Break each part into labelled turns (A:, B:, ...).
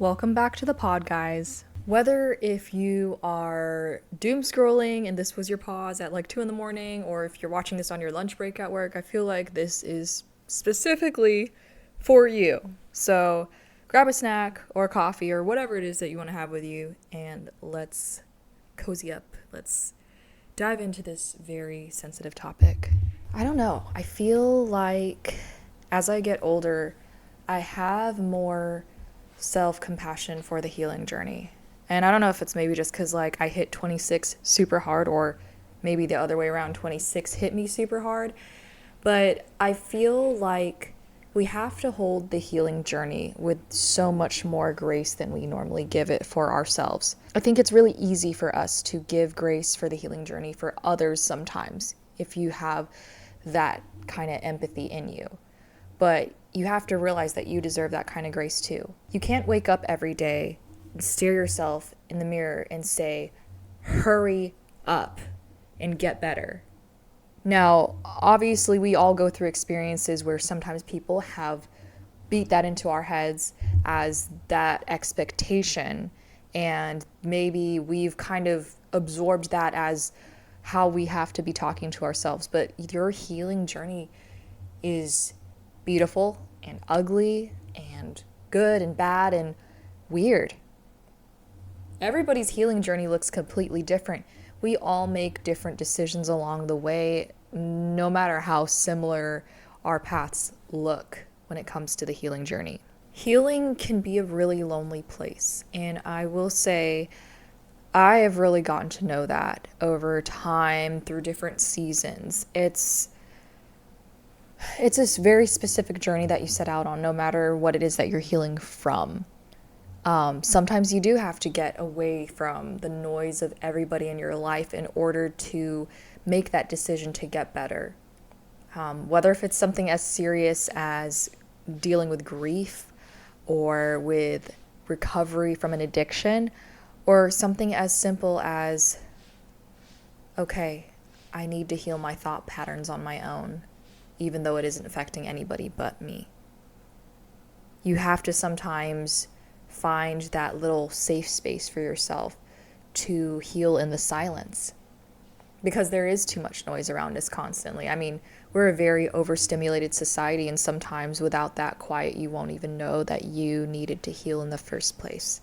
A: Welcome back to the pod, guys. Whether if you are doom scrolling and this was your pause at like 2 in the morning, or if you're watching this on your lunch break at work, I feel like this is specifically for you. So grab a snack or coffee or whatever it is that you want to have with you, and let's cozy up. Let's dive into this very sensitive topic. I don't know. I feel like as I get older, I have more self-compassion for the healing journey. And I don't know if it's maybe just because like I hit 26 super hard, or maybe the other way around, 26 hit me super hard. But I feel like we have to hold the healing journey with so much more grace than we normally give it for ourselves. I think it's really easy for us to give grace for the healing journey for others sometimes, if you have that kind of empathy in you. But you have to realize that you deserve that kind of grace too. You can't wake up every day and stare yourself in the mirror and say, hurry up and get better. Now, obviously, we all go through experiences where sometimes people have beat that into our heads as that expectation, and maybe we've kind of absorbed that as how we have to be talking to ourselves. But your healing journey is beautiful and ugly and good and bad and weird. Everybody's healing journey looks completely different. We all make different decisions along the way, no matter how similar our paths look when it comes to the healing journey. Healing can be a really lonely place, and I will say I have really gotten to know that over time through different seasons. It's this very specific journey that you set out on, no matter what it is that you're healing from. Sometimes you do have to get away from the noise of everybody in your life in order to make that decision to get better. Whether if it's something as serious as dealing with grief or with recovery from an addiction, or something as simple as, okay, I need to heal my thought patterns on my own, even though it isn't affecting anybody but me. You have to sometimes find that little safe space for yourself to heal in the silence, because there is too much noise around us constantly. I mean, we're a very overstimulated society, and sometimes without that quiet, you won't even know that you needed to heal in the first place.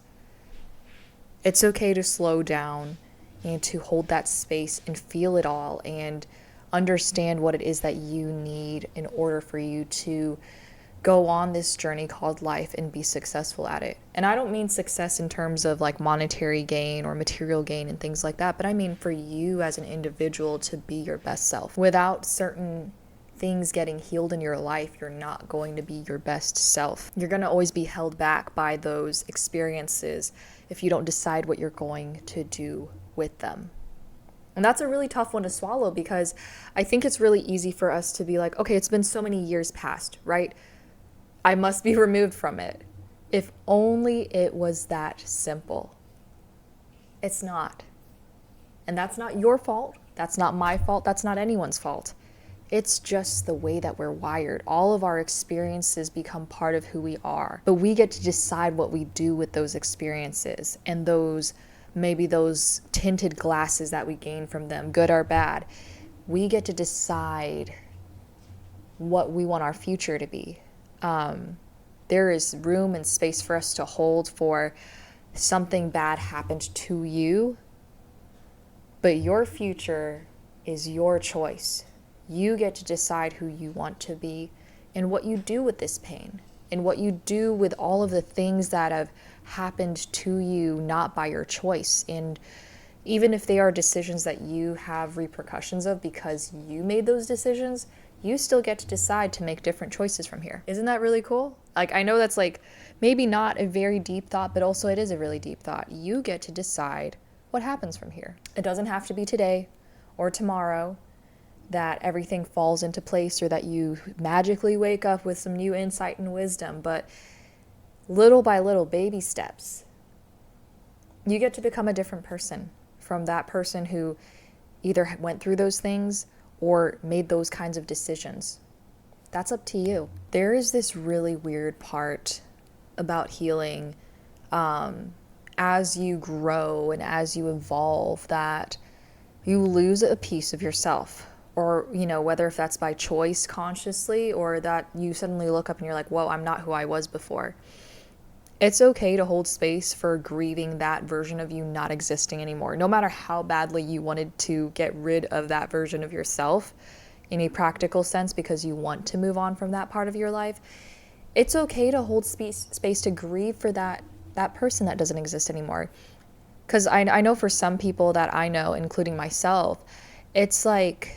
A: It's okay to slow down and to hold that space and feel it all and understand what it is that you need in order for you to go on this journey called life and be successful at it. And I don't mean success in terms of like monetary gain or material gain and things like that, but I mean for you as an individual to be your best self. Without certain things getting healed in your life, you're not going to be your best self. You're going to always be held back by those experiences if you don't decide what you're going to do with them. And that's a really tough one to swallow, because I think it's really easy for us to be like, okay, it's been so many years past, right? I must be removed from it. If only it was that simple. It's not. And that's not your fault. That's not my fault. That's not anyone's fault. It's just the way that we're wired. All of our experiences become part of who we are. But we get to decide what we do with those experiences and maybe those tinted glasses that we gain from them, good or bad. We get to decide what we want our future to be. There is room and space for us to hold for something bad happened to you, but your future is your choice. You get to decide who you want to be and what you do with this pain and what you do with all of the things that have happened to you not by your choice. And even if they are decisions that you have repercussions of because you made those decisions, you still get to decide to make different choices from here. Isn't that really cool? Like, I know that's like maybe not a very deep thought, but also it is a really deep thought. You get to decide what happens from here. It doesn't have to be today or tomorrow that everything falls into place or that you magically wake up with some new insight and wisdom, but little by little, baby steps, you get to become a different person from that person who either went through those things or made those kinds of decisions. That's up to you. There is this really weird part about healing as you grow and as you evolve, that you lose a piece of yourself. Or, whether if that's by choice consciously, or that you suddenly look up and you're like, whoa, I'm not who I was before. It's okay to hold space for grieving that version of you not existing anymore. No matter how badly you wanted to get rid of that version of yourself in a practical sense because you want to move on from that part of your life, it's okay to hold space to grieve for that person that doesn't exist anymore. Because I know for some people that I know, including myself, it's like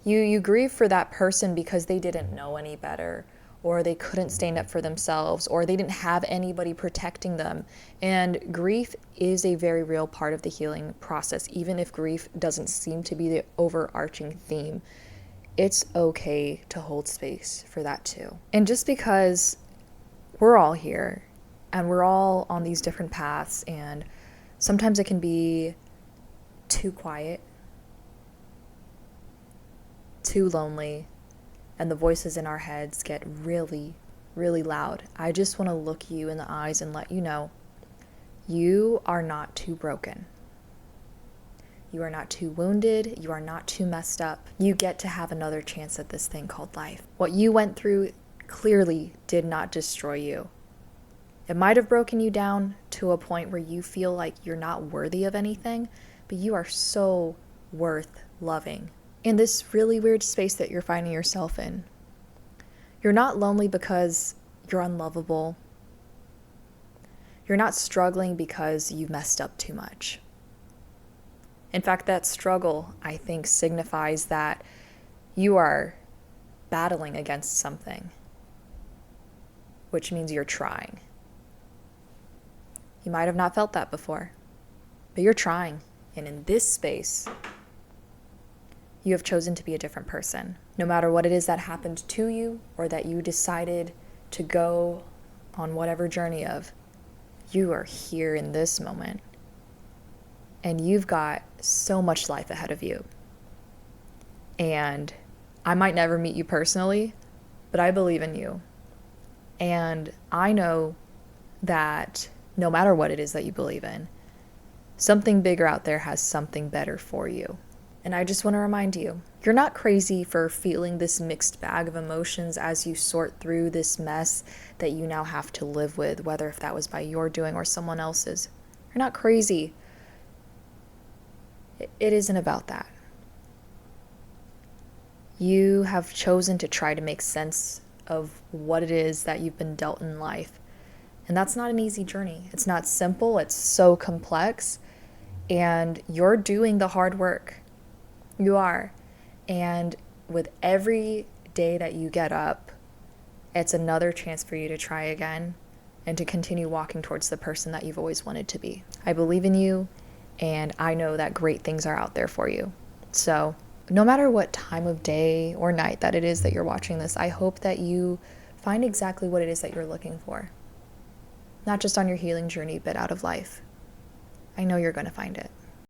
A: you grieve for that person because they didn't know any better, or they couldn't stand up for themselves, or they didn't have anybody protecting them. And grief is a very real part of the healing process, even if grief doesn't seem to be the overarching theme. It's okay to hold space for that too. And just because we're all here and we're all on these different paths, and sometimes it can be too quiet, too lonely, and the voices in our heads get really, really loud, I just want to look you in the eyes and let you know you are not too broken. You are not too wounded. You are not too messed up. You get to have another chance at this thing called life. What you went through clearly did not destroy you. It might have broken you down to a point where you feel like you're not worthy of anything, but you are so worth loving. In this really weird space that you're finding yourself in, you're not lonely because you're unlovable. You're not struggling because you messed up too much. In fact, that struggle, I think, signifies that you are battling against something, which means you're trying. You might have not felt that before, but you're trying. And in this space, you have chosen to be a different person. No matter what it is that happened to you, or that you decided to go on whatever journey of, you are here in this moment. And you've got so much life ahead of you. And I might never meet you personally, but I believe in you. And I know that no matter what it is that you believe in, something bigger out there has something better for you. And I just want to remind you, you're not crazy for feeling this mixed bag of emotions as you sort through this mess that you now have to live with, whether if that was by your doing or someone else's. You're not crazy. It isn't about that. You have chosen to try to make sense of what it is that you've been dealt in life. And that's not an easy journey. It's not simple. It's so complex. And you're doing the hard work. You are. And with every day that you get up, it's another chance for you to try again and to continue walking towards the person that you've always wanted to be. I believe in you, and I know that great things are out there for you. So no matter what time of day or night that it is that you're watching this, I hope that you find exactly what it is that you're looking for. Not just on your healing journey, but out of life. I know you're going to find it.